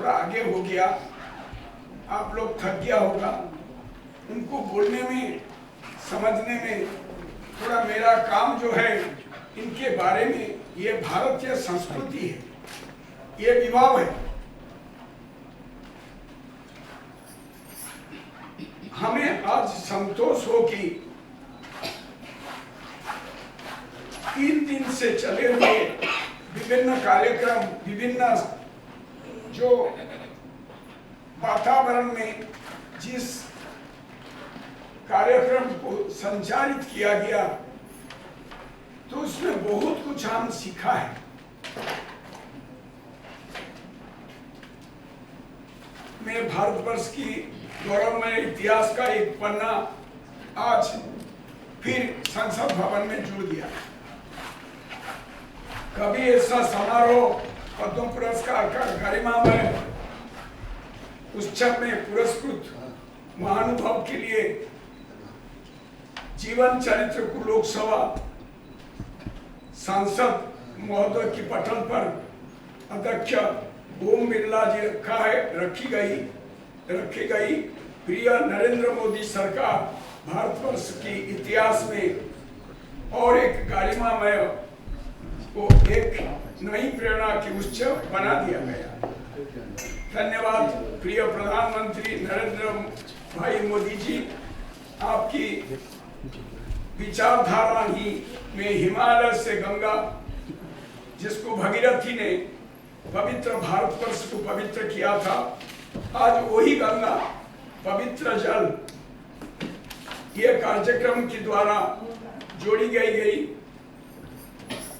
थोड़ा आगे हो गया, आप लोग थक गया होगा, उनको बोलने में समझने में थोड़ा मेरा काम जो है इनके बारे में, ये भारतीय संस्कृति है, ये विभाव है। हमें आज संतोष हो कि 3 दिन से चले हुए विभिन्न कार्यक्रम, विभिन्न जो वातावरण में जिस कार्यक्रम को संचालित किया गया, तो उसमें बहुत कुछ हम सीखा है। मैं भारतवर्ष की गौरवमय इतिहास का एक पन्ना आज फिर संसद भवन में जोड़ दिया। कभी ऐसा समारोह पद्म पुरस्कार का गरिमामय उत्सव में पुरस्कृत महानुभाव के लिए जीवन चरित्र को लोकसभा सांसद महोदय की पटल पर अध्यक्ष ओम बिरला जी रखी गई। प्रिय नरेंद्र मोदी सरकार भारतवर्ष की इतिहास में और एक गरिमामय को एक नई प्रेरणा की उत्सव बना दिया गया। धन्यवाद प्रिय प्रधानमंत्री नरेंद्र भाई मोदी जी, आपकी विचारधारा ही में हिमालय से गंगा, जिसको भगीरथी ने पवित्र भारतवर्ष को पवित्र किया था, आज वही गंगा पवित्र जल ये कार्यक्रम के द्वारा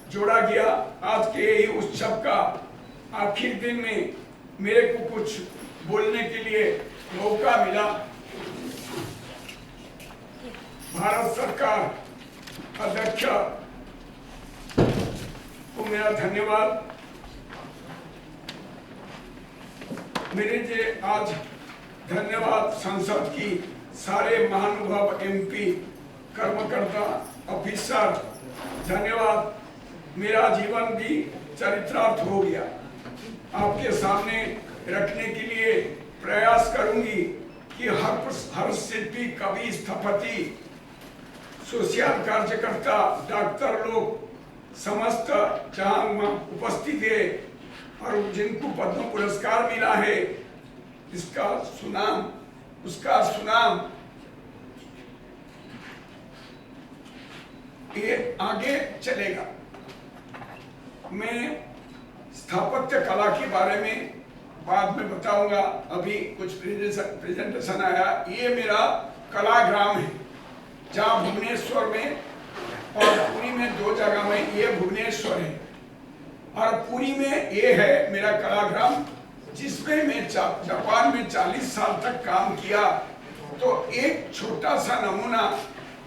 जोड़ा गया। आज के यही उत्सव का आखिर दिन में मेरे को कुछ बोलने के लिए मौका मिला। भारत सरकार अध्यक्ष को मेरा धन्यवाद। मेरे जे आज धन्यवाद संसद की सारे महानुभाव एमपी, कर्मकर्ता, ऑफिसर, धन्यवाद। मेरा जीवन भी चरितार्थ हो गया। आपके सामने रखने के लिए प्रयास करूंगी कि हर शिल्पी, कवि, स्थपति, सोशल कार्यकर्ता, डॉक्टर लोग समस्त जहां उपस्थित है और जिनको पद्म पुरस्कार मिला है, उसका सुनाम ये आगे चलेगा। मैं स्थापत्य कला के बारे में बाद में बताऊंगा। अभी कुछ प्रेजेंटेशन आया। ये मेरा कलाग्राम है, जहाँ भुवनेश्वर में और पुरी में 2 जगह में, ये भुवनेश्वर है और पुरी में ये है मेरा कलाग्राम, जिसमें मैं जापान में 40 साल तक काम किया। तो एक छोटा सा नमूना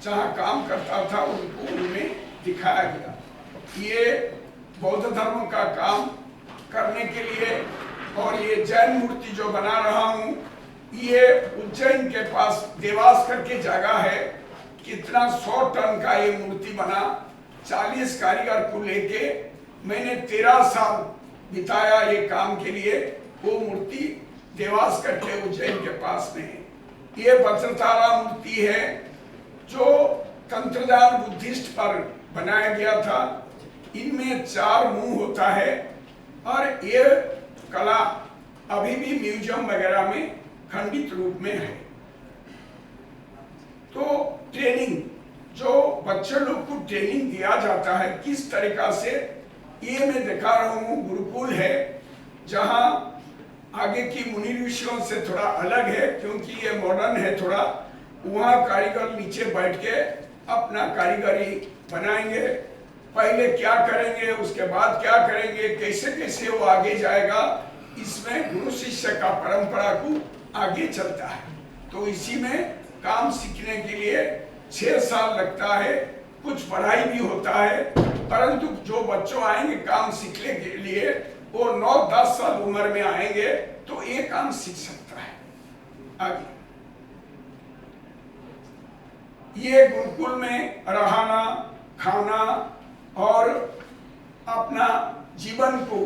जहाँ काम करता था उनको उनमें दिखाया गया। ये बौद्ध धर्म का काम करने के लिए, और ये जैन मूर्ति जो बना रहा हूँ, ये उज्जैन के पास देवास करके जगह है। कितना 100 टन का ये मूर्ति बना। 40 कारीगर को लेके मैंने 13 साल बिताया ये काम के लिए। वो मूर्ति देवास करके उज्जैन के पास में है। ये वज्रतारा मूर्ति है जो तंत्रदान बुद्धिस्ट पर बनाया गया था। इनमें 4 मुंह होता है और ये कला अभी भी म्यूजियम वगैरह में खंडित रूप में है। तो ट्रेनिंग, जो बच्चे लोग को ट्रेनिंग दिया जाता है किस तरीका से, ये मैं दिखा रहा हूँ। गुरुकुल है जहाँ आगे की मुनि ऋषियों से थोड़ा अलग है, क्योंकि ये मॉडर्न है थोड़ा। वहाँ कारीगर नीचे बैठ के अपना कारीगरी बनाएंगे। पहले क्या करेंगे, उसके बाद क्या करेंगे, कैसे कैसे वो आगे जाएगा, इसमें गुरु शिष्य का परंपरा को आगे चलता है। तो इसी में काम सीखने के लिए 6 साल लगता है। कुछ पढ़ाई भी होता है, परंतु जो बच्चों आएंगे काम सीखने के लिए, वो 9-10 साल उम्र में आएंगे तो ये काम सीख सकता है आगे। ये गुरुकुल में रहना, खाना और अपना जीवन को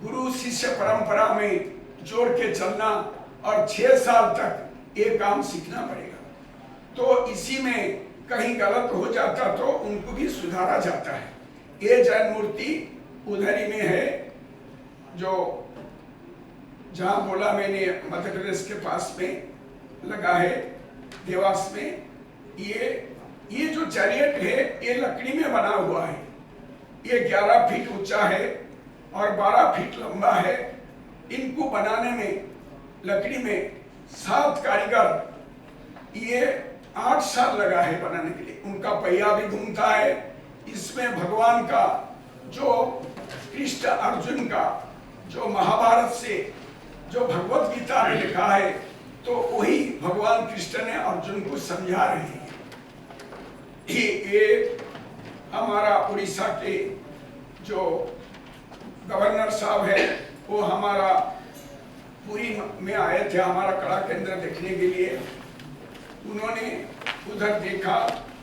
गुरु शिष्य परंपरा में जोड़ के चलना और 6 साल तक ये काम सीखना पड़ेगा। तो इसी में कहीं गलत हो जाता तो उनको भी सुधारा जाता है। ये जैन मूर्ति उधर ही में है, जो जहां बोला मैंने मध्य प्रदेश के पास में लगा है, देवास में। ये जो चैरियट है ये लकड़ी में बना हुआ है। ये 11 फीट ऊंचा है और 12 फीट लंबा है। इनको बनाने में लकड़ी में 7 कारीगर, ये 8 साल लगा है बनाने के लिए। उनका पहिया भी घूमता है। इसमें भगवान का जो कृष्ण अर्जुन का जो महाभारत से जो भगवत गीता में लिखा है, तो वही भगवान कृष्ण ने अर्जुन को समझा रहे हैं। ये हमारा उड़ीसा के जो गवर्नर साहब है, वो हमारा पुरी में आए थे हमारा कला केंद्र देखने के लिए। उन्होंने उधर देखा,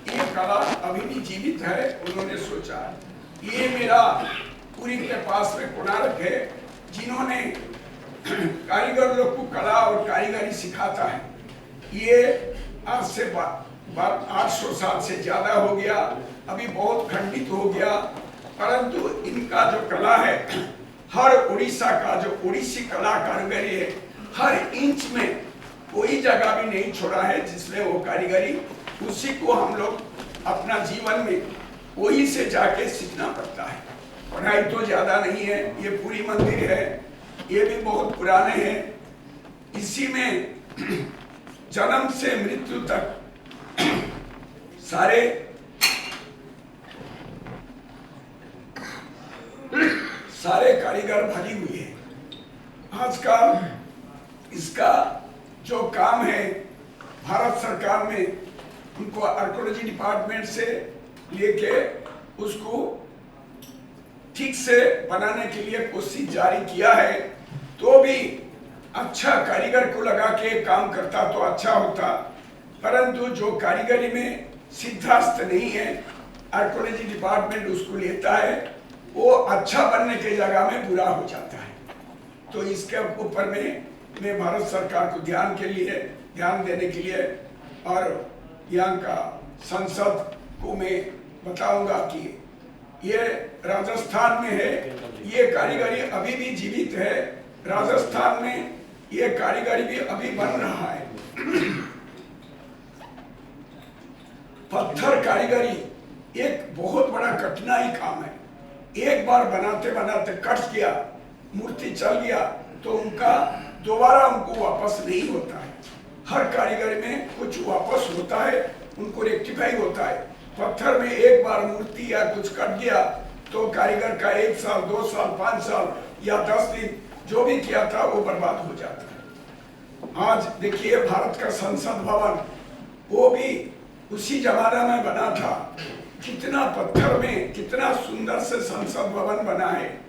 ये कला अभी भी जीवित है। उन्होंने सोचा ये मेरा पुरी के पास में कोणार्क है, जिन्होंने कारीगर लोग को कला और कारीगरी सिखाता है। ये आज से 800 साल से ज्यादा हो गया, अभी बहुत खंडित हो गया, परंतु इनका जो कला है, हर उड़ीसा का जो उड़ीसी कला कारीगरी है, हर इंच में कोई जगह भी नहीं छोड़ा है जिसमें वो कारीगरी, उसी को हम लोग अपना जीवन में वही से जाके सीखना पड़ता है। पढ़ाई तो ज्यादा नहीं है। ये पूरी मंदिर है, ये भी बहुत पुराने हैं। इसी में जन्म से मृत्यु तक सारे कारीगर भरी हुई है। आजकल इसका जो काम है, भारत सरकार में उनको आर्कियोलॉजी डिपार्टमेंट से लेके उसको ठीक से बनाने के लिए कोशिश जारी किया है। तो भी अच्छा कारीगर को लगा के काम करता तो अच्छा होता, परंतु जो कारीगरी में सिद्धास्त नहीं है, आर्कियोलॉजी डिपार्टमेंट उसको लेता है, वो अच्छा बनने के जगह में बुरा हो जाता है। तो इसके ऊपर में मैं भारत सरकार को ध्यान देने के लिए और यहाँ का संसद को मैं बताऊंगा कि ये राजस्थान में है, ये कारीगरी अभी भी जीवित है। राजस्थान में ये कारीगरी भी अभी बन रहा है। पत्थर कारीगरी एक बहुत बड़ा कठिनाई काम है। एक बार बनाते बनाते कट गया, मूर्ति चल गया, तो उनका दोबारा उनको वापस नहीं होता है। हर कारीगरी में कुछ वापस होता है, उनको रेक्टिफाई होता है। पत्थर में एक बार मूर्ति या कुछ कट गया तो कारीगर का 1 साल, 2 साल, 5 साल या 10 दिन जो भी किया था वो बर्बाद हो जाता है। आज देखिए भारत का संसद भवन, वो भी उसी जमाना में बना था। कितना पत्थर में कितना सुंदर से संसद भवन बना है।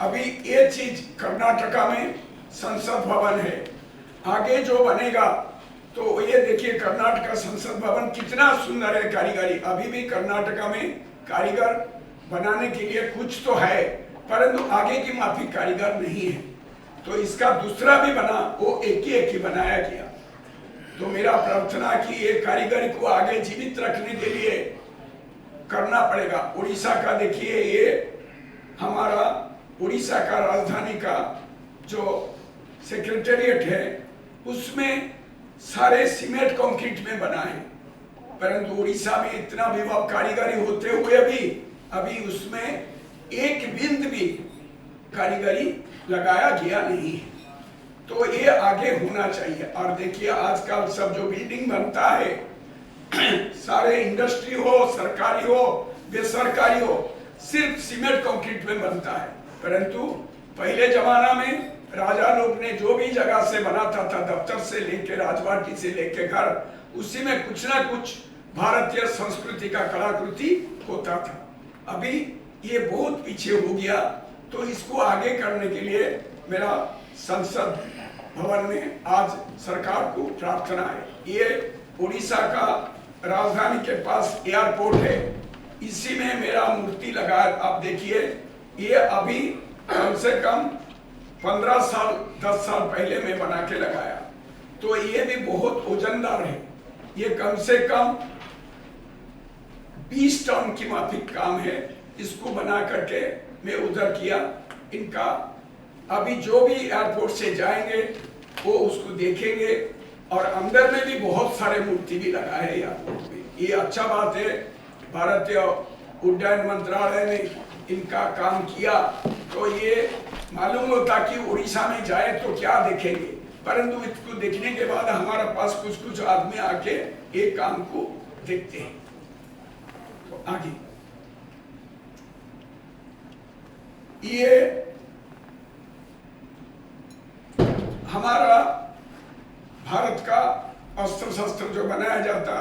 अभी ये चीज कर्नाटका में संसद भवन है, आगे जो बनेगा तो ये देखिए कर्नाटका संसद भवन कितना सुंदर है। कारीगरी अभी भी कर्नाटका में कारीगर बनाने के लिए कुछ तो है, परंतु आगे की माफी कारीगर नहीं है। तो इसका दूसरा भी बना, वो एक ही बनाया गया। तो मेरा प्रार्थना कि ये कारीगरी को आगे जीवित रखने के लिए करना पड़ेगा। उड़ीसा का देखिए, ये हमारा उड़ीसा का राजधानी का जो सेक्रेटेरिएट है, उसमें सारे सीमेंट कंक्रीट में बना है, परंतु उड़ीसा में इतना विभव कारीगरी होते हुए भी अभी उसमें एक बिंद भी कारीगरी लगाया गया नहीं है। तो ये आगे होना चाहिए। और देखिए आजकल सब जो बिल्डिंग बनता है, सारे इंडस्ट्री हो, सरकारी हो, बेसरकारी हो, सिर्फ सीमेंट कंक्रीट में बनता है। परंतु पहले जमाना में राजा लोग ने जो भी जगह से बनाता था, दफ्तर से लेके राजवाटी से लेके घर, उसी में कुछ ना कुछ भारतीय संस्कृति का कलाकृति होता था। अभी ये बहुत पीछे हो गया। तो इसको आगे करने के लिए मेरा संसद भवन में आज सरकार को प्रार्थना है। ये उड़ीसा का राजधानी के पास एयरपोर्ट है, इसी में मेरा मूर्ति लगा। आप देखिए ये अभी कम से कम 15 साल 10 साल पहले मैं बना के लगाया। तो ये भी बहुत वजनदार है, ये कम से कम 20 टन की माफिक काम है। इसको बना करके मैं उधर किया। इनका अभी जो भी एयरपोर्ट से जाएंगे वो उसको देखेंगे, और अंदर में भी बहुत सारे मूर्ति भी लगा है एयरपोर्ट में। ये अच्छा बात है, भारतीय उड्डयन मंत्रालय ने इनका काम किया। तो ये मालूम होता कि उड़ीसा में जाए तो क्या देखेंगे, परंतु इसको देखने के बाद हमारे पास कुछ कुछ आदमी आके एक काम को देखते हैं। तो आगे ये हमारा भारत का अस्त्र शस्त्र जो बनाया जाता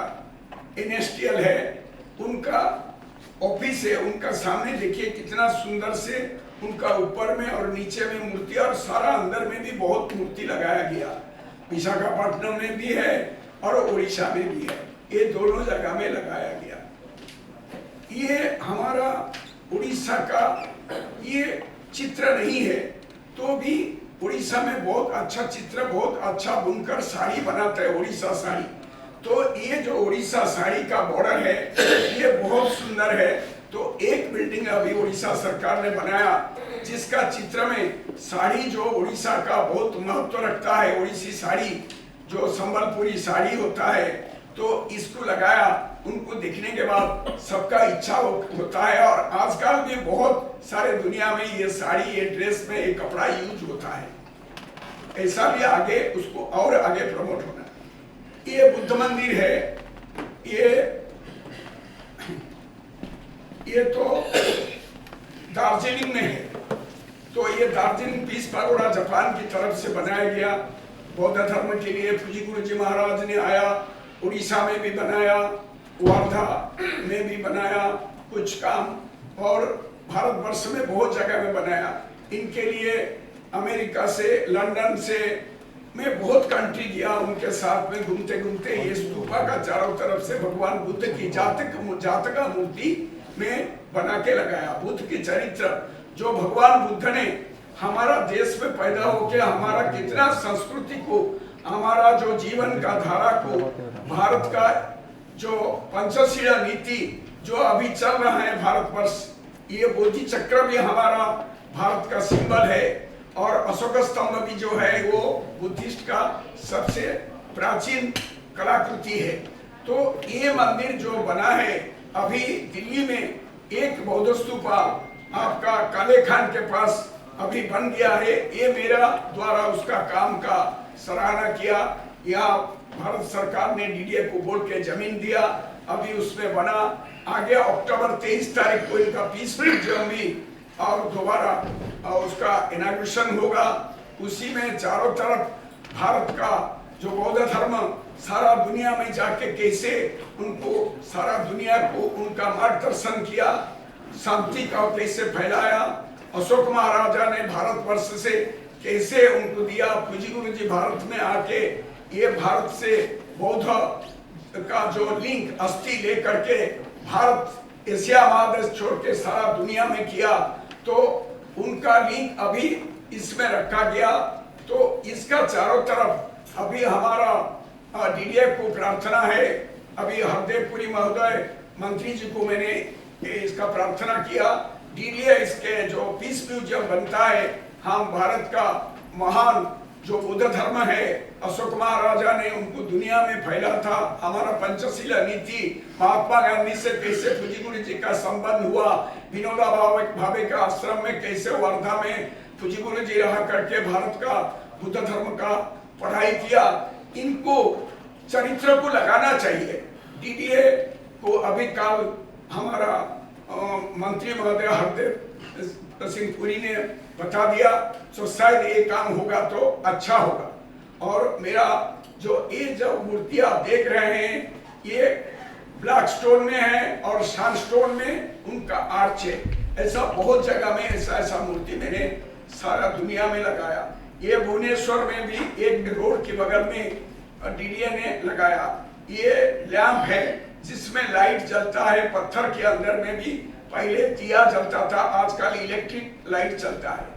NSTL है, उनका ऑफिस है। उनका सामने देखिए कितना सुंदर से उनका ऊपर में और नीचे में मूर्ति, और सारा अंदर में भी बहुत मूर्ति लगाया गया। विशाखापट्टनम में भी है और उड़ीसा में भी है, ये दोनों जगह में लगाया गया। ये हमारा उड़ीसा का ये चित्र नहीं है, तो भी उड़ीसा में बहुत अच्छा चित्र, बहुत अच्छा बुनकर साड़ी बनाता है उड़ीसा साड़ी। तो ये जो उड़ीसा साड़ी का बॉर्डर है ये बहुत सुंदर है। तो एक बिल्डिंग अभी उड़ीसा सरकार ने बनाया जिसका चित्र में साड़ी जो उड़ीसा का बहुत महत्व रखता है, उड़ीसी साड़ी जो संबलपुरी साड़ी होता है, तो इसको लगाया। उनको देखने के बाद सबका इच्छा होता है, और आजकल भी बहुत सारे दुनिया में ये साड़ी, ये ड्रेस में ये कपड़ा यूज होता है। ऐसा भी आगे उसको और आगे प्रमोट होना। ये बुद्ध मंदिर है, ये तो दार्जिलिंग में है। तो ये दार्जिलिंग पीस पैगोडा जापान की तरफ से बनाया गया बौद्ध धर्म के लिए। फूजी गुरुजी महाराज ने आया, उड़ीसा में भी बनाया, वर्धा में भी बनाया कुछ काम, और भारतवर्ष में बहुत जगह में बनाया। इनके लिए अमेरिका से, लंदन से मैं बहुत कंट्री गया, उनके साथ में घूमते घूमते ये स्तूपा का चारों तरफ से भगवान बुद्ध की जातका मूर्ति में बना के लगाया। बुद्ध की चरित्र जो भगवान बुद्ध ने हमारा देश में पैदा होके हमारा कितना संस्कृति को, हमारा जो जीवन का धारा को, भारत का जो पंचशील नीति जो अभी चल रहा है भारतवर्ष, ये बोधि चक्र भी हमारा भारत का सिंबल है, और अशोक स्तंभ भी जो है वो बुद्धिस्ट का सबसे प्राचीन कलाकृति है। तो ये मंदिर जो बना है अभी दिल्ली में, एक बौद्ध स्तूपा आपका काले खान के पास अभी बन गया है। ये मेरा द्वारा उसका काम का सराहना किया। यहाँ भारत सरकार ने DDA को बोल के जमीन दिया, अभी उसमें बना। आगे अक्टूबर 23 तारीख को इनका पीस म्यूजियम भी और दोबारा उसका इनॉग्रेशन होगा। उसी में चारों तरफ भारत का जो बौद्ध धर्म सारा दुनिया में जाके कैसे उनको, सारा दुनिया को उनका मार्गदर्शन किया, शांति का कैसे फैलाया, अशोक महाराजा ने भारतवर्ष से कैसे उनको दिया। फूजी गुरुजी भारत में आके ये भारत से बौद्ध का जो लिंक अस्थि लेकर के भारत एशिया महादेश छोड़ के सारा दुनिया में किया, तो उनका लिंक अभी इसमें रखा गया। तो इसका चारों तरफ अभी हमारा DDA को प्रार्थना है। अभी हरदेवपुरी महोदय मंत्री जी को मैंने इसका प्रार्थना किया, DDA इसके जो पीस म्यूजियम बनता है, हम भारत का महान जो बुद्ध धर्म है, अशोक महाराजा ने उनको दुनिया में फैला था। हमारा पंचशील नीति, महात्मा गांधी से कैसे फूजी गुरुजी का संबंध हुआ, विनोबा भावे का आश्रम में कैसे वर्धा में फूजी गुरुजी रहा करके भारत का बुद्ध धर्म का पढ़ाई किया, इनको चरित्र को लगाना चाहिए। DDA को अभी कल हमारा मंत्री महोदय हरदेव सिंह पुरी ने बता दिया, तो शायद ये काम होगा तो अच्छा होगा। और मेरा जो ये जो मूर्ति आप देख रहे हैं, ये ब्लैक स्टोन में है और सैंडस्टोन में उनका आर्च है। ऐसा बहुत जगह में ऐसा मूर्ति मैंने सारा दुनिया में लगाया। ये भुवनेश्वर में भी एक रोड के बगल में DDA ने लगाया। ये लैंप है जिसमें लाइट जलता है, पत्थर के अंदर में भी पहले दिया जलता था, आजकल इलेक्ट्रिक लाइट चलता है।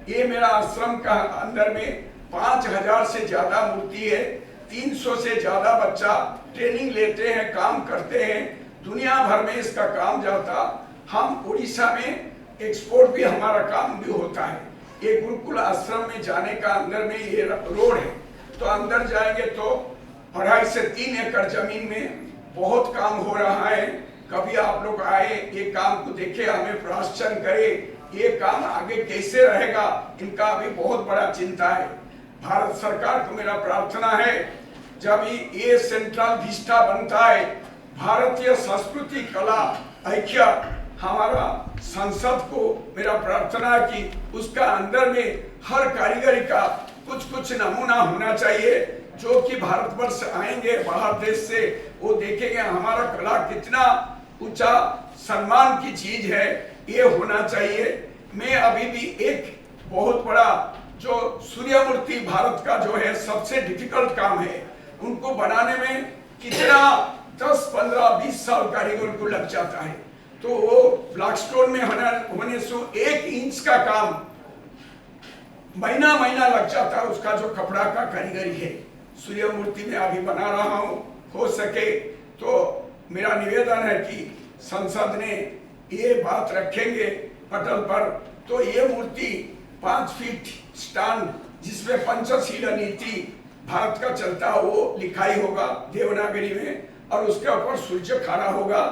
ये मेरा आश्रम का अंदर में 5000 से ज्यादा मूर्ति है, 300 से ज्यादा बच्चा ट्रेनिंग लेते हैं, काम करते हैं, दुनिया भर में इसका काम जाता। हम उड़ीसा में एक्सपोर्ट भी हमारा काम भी होता है। ये गुरुकुल आश्रम में जाने का अंदर में ये रोड है, तो अंदर जाएंगे तो 2.5 से 3 एकड़ जमीन में बहुत काम हो रहा है। कभी आप लोग आए, ये काम को देखे, हमें प्रश्न करे, ये काम आगे कैसे रहेगा, इनका अभी बहुत बड़ा चिंता है। भारत सरकार को मेरा प्रार्थना है, जब ये सेंट्रल विस्टा बनता है, भारतीय संस्कृति कला ऐक्य हमारा संसद को मेरा प्रार्थना है कि उसका अंदर में हर कारीगरी का कुछ कुछ नमूना होना चाहिए, जो कि भारतवर्ष आएंगे बाहर देश से, वो देखेंगे हमारा कला कितना ऊंचा सम्मान की चीज है, ये होना चाहिए। मैं अभी भी एक बहुत बड़ा जो सूर्य मूर्ति भारत का जो है सबसे डिफिकल्ट काम है, उनको बनाने में कितना 10, 15, 20 साल कारीगर को लग जाता है। तो वो ब्लैक स्टोन में होने से 1 इंच का काम महीना लग जाता है, उसका जो कपड़ा का कारीगरी है। सूर्य मूर्ति में अभी बना रहा हूँ, हो सके तो मेरा निवेदन है कि संसद ने ये बात रखेंगे पटल पर, तो ये मूर्ति 5 फीट स्टैंड जिसमें पंचशील नीति भारत का चलता वो लिखाई होगा देवनागरी में, और उसके ऊपर सूर्य खड़ा होगा।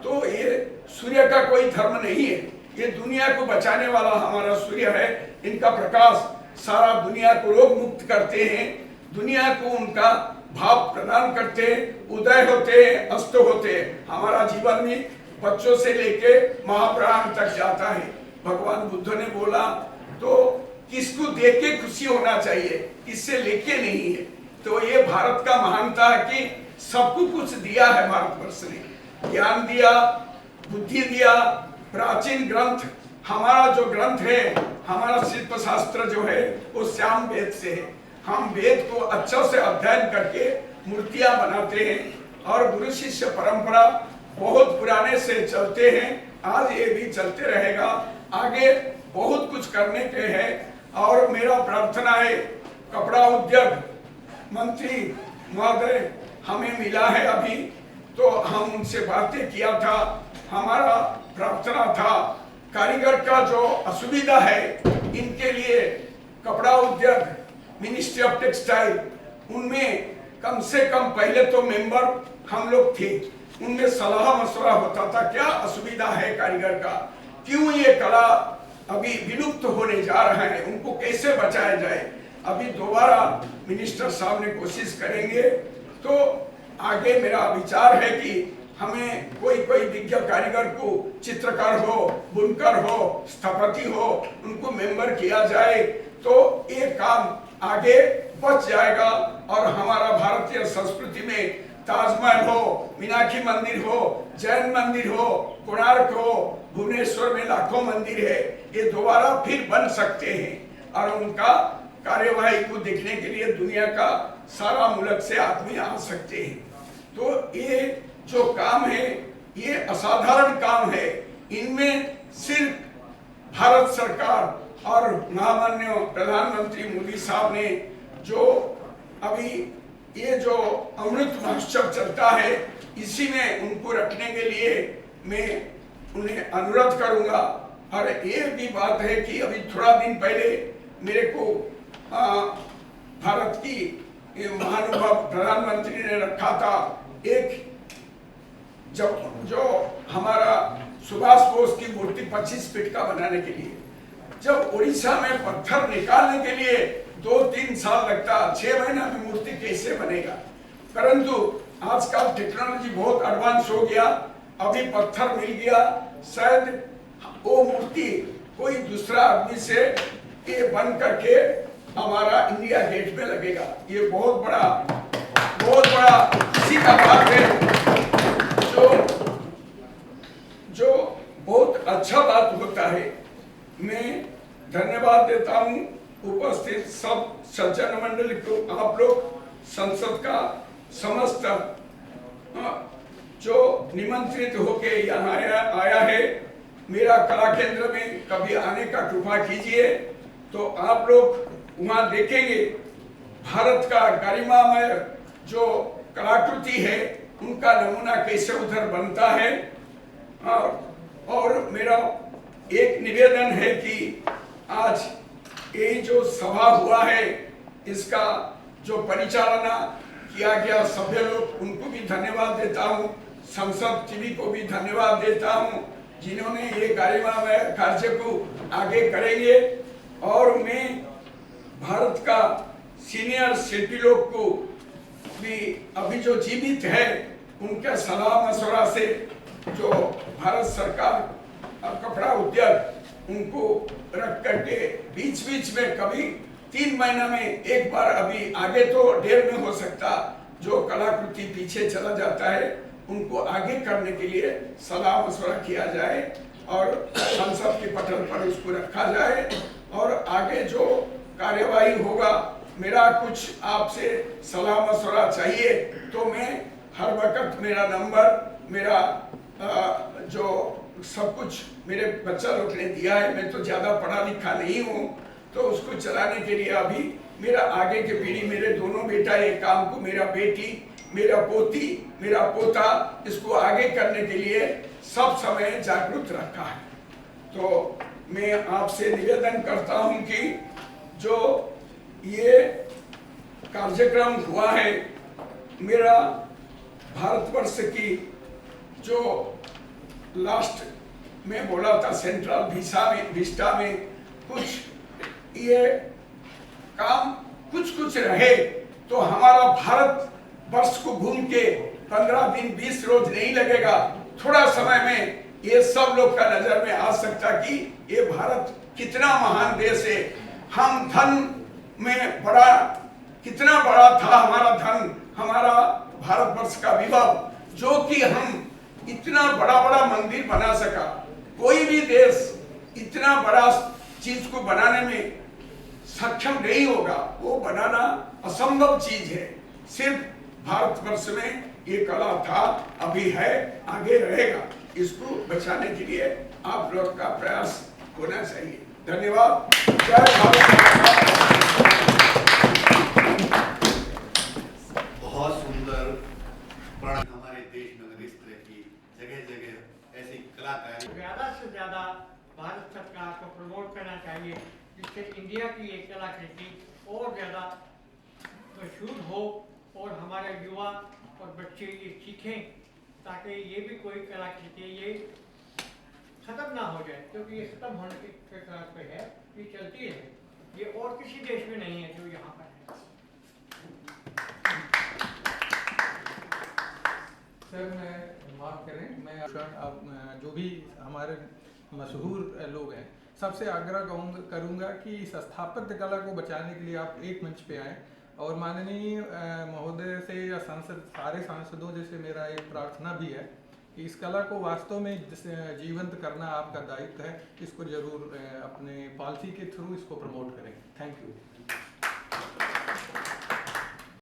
तो ये सूर्य का कोई धर्म नहीं है, ये दुनिया को बचाने वाला हमारा सूर्य है। इनका प्रकाश सारा दुनिया को रोग मुक्त करते हैं, दुनिया को उनका भाव प्रदान करते हैं, उदय होते हैं, अस्त होते हैं। हमारा जीवन में बच्चों से लेके महाप्राण तक जाता है। भगवान बुद्ध ने बोला तो किसको देख के खुशी होना चाहिए, किससे लेके नहीं है। तो ये भारत का महानता है कि सबको कुछ दिया है भारतवर्ष ने, ज्ञान दिया, बुद्धि दिया। प्राचीन ग्रंथ हमारा जो ग्रंथ है, हमारा शिल्प शास्त्र जो है वो श्याम वेद से है। हम वेद को अच्छा से अध्ययन करके मूर्तियां बनाते हैं, और गुरु शिष्य परंपरा बहुत पुराने से चलते हैं, आज ये भी चलते रहेगा। आगे बहुत कुछ करने के हैं, और मेरा प्रार्थना है कपड़ा उद्योग मंत्री महोदय हमें मिला है अभी, तो हम उनसे बातें किया था। हमारा प्रार्थना था कारीगर का जो असुविधा है, इनके लिए कपड़ा उद्योग मिनिस्ट्री ऑफ टेक्सटाइल, उनमें कम से कम पहले तो मेंबर हम लोग थे, उनमें सलाह मशवरा होता था क्या असुविधा है कारीगर का, क्यों ये कला अभी विलुप्त होने जा रहा है, उनको कैसे बचाया जाए। अभी दोबारा मिनिस्टर साहब ने कोशिश करेंगे। तो आगे मेरा विचार है कि हमें कोई विज्ञ कारीगर को, चित्रकार हो, बुनकर हो, स्थपति हो, उनको मेंबर किया जाए, तो ये काम आगे बच जाएगा। और हमारा भारतीय संस्कृति में ताजमहल हो, मीनाक्षी मंदिर हो, जैन मंदिर हो, कोणार्क हो, भुवनेश्वर में लाखों मंदिर है, ये दोबारा फिर बन सकते हैं। और उनका कार्यवाही को देखने के लिए दुनिया का सारा मुल्क से आदमी आ सकते हैं। तो ये जो काम है ये असाधारण काम है, इनमें सिर्फ भारत सरकार और महामान्य प्रधानमंत्री मोदी साहब ने जो अभी ये जो अमृत महोत्सव चलता है, इसी में उनको रखने के लिए मैं उन्हें अनुरोध करूंगा। और ये भी बात है कि अभी थोड़ा दिन पहले मेरे को भारत की महानुभाव प्रधानमंत्री ने रखा था एक, जब जो हमारा सुभाष बोस की मूर्ति 25 फीट का बनाने के लिए, जब उड़ीसा में पत्थर निकालने के लिए 2-3 साल लगता, 6 महीना में मूर्ति कैसे बनेगा। परंतु आजकल टेक्नोलॉजी बहुत एडवांस हो गया, अभी पत्थर मिल गया, शायद वो मूर्ति कोई दूसरा आदमी से ये बन करके हमारा इंडिया गेट में लगेगा। ये बहुत बड़ा खुशी का बात है, जो बहुत अच्छा बात होता है। मैं धन्यवाद देता हूँ उपस्थित सब सज्जन मंडल को, आप लोग संसद का समस्त जो निमंत्रित होके यहाँ आया है। मेरा कला केंद्र में कभी आने का कृपा कीजिए। तो आप लोग वहाँ देखेंगे भारत का गरिमामय जो कलाकृति है उनका नमूना कैसे उधर बनता है। और मेरा एक निवेदन है कि आज ये जो सभा हुआ है इसका जो परिचालना किया गया सभ्य लोग उनको भी धन्यवाद देता हूँ, संसद टीवी को भी धन्यवाद देता हूँ जिन्होंने ये गरिमामय कार्य को आगे करेंगे। और मैं भारत का सीनियर शिल्पी लोग को भी अभी जो जीवित है उनके सलाह मशवरा से जो भारत सरकार कपड़ा उद्योग उनको रख करके बीच बीच में कभी 3 महीना में एक बार, अभी आगे तो 1.5 में हो सकता, जो कलाकृति पीछे चला जाता है उनको आगे करने के लिए सलाह मशवरा किया जाए और संसद के पटल पर उसको रखा जाए। और आगे जो कार्यवाही होगा, मेरा कुछ आपसे सलाह मशवरा चाहिए तो मैं हर वक्त, मेरा नंबर, मेरा जो सब कुछ मेरे बच्चा लोग ने दिया है, मैं तो ज़्यादा पढ़ा लिखा नहीं हूँ, तो उसको चलाने के लिए अभी मेरा आगे की पीढ़ी, मेरे दोनों बेटा ये काम को, मेरा बेटी, मेरा पोती, मेरा पोता, इसको आगे करने के लिए सब समय जागरूक रखा है। तो मैं आपसे निवेदन करता हूँ कि जो ये कार्यक्रम हुआ है, मेरा भारतवर्ष की जो लास्ट में बोला था सेंट्रल विस्टा में कुछ ये काम कुछ रहे तो हमारा भारत वर्ष को घूम के 15 दिन 20 रोज नहीं लगेगा, थोड़ा समय में ये सब लोग का नजर में आ सकता कि ये भारत कितना महान देश है। हम धन में बड़ा, कितना बड़ा था हमारा धन, हमारा भारतवर्ष का विभव, जो कि हम इतना बड़ा बड़ा मंदिर बना सका। कोई भी देश इतना बड़ा चीज को बनाने में सक्षम नहीं होगा, वो बनाना असंभव चीज है। सिर्फ भारतवर्ष में ये कला था, अभी है, आगे रहेगा। इसको बचाने के लिए आप लोग का प्रयास होना चाहिए। धन्यवाद। जय भारत। बहुत सुंदर प्रण हमारे देश में अगर इस तरह की जगह जगह ऐसी कलाकारी, ज्यादा से ज्यादा भारत सरकार को प्रमोट करना चाहिए जिससे इंडिया की ये कलाकृति और ज्यादा मशहूर हो और हमारे युवा और बच्चे ये सीखें, ताकि ये भी कोई कलाकृति ये खत्म ना हो जाए, क्योंकि ये खत्म होने के कगार पे है, ये चलती है, ये और किसी देश में नहीं है जो यहाँ पर है। सर मैं माफ़ करें, मैं अब जो भी हमारे मशहूर लोग हैं सबसे आग्रह करूंगा कि इस स्थापत्य कला को बचाने के लिए आप एक मंच पे आएँ और माननीय महोदय से या सांसद, सारे सांसदों जैसे मेरा एक प्रार्थना भी है कि इस कला को वास्तव में जीवंत करना आपका दायित्व है। इसको जरूर अपने पॉलिसी के थ्रू इसको प्रमोट करें। Thank you.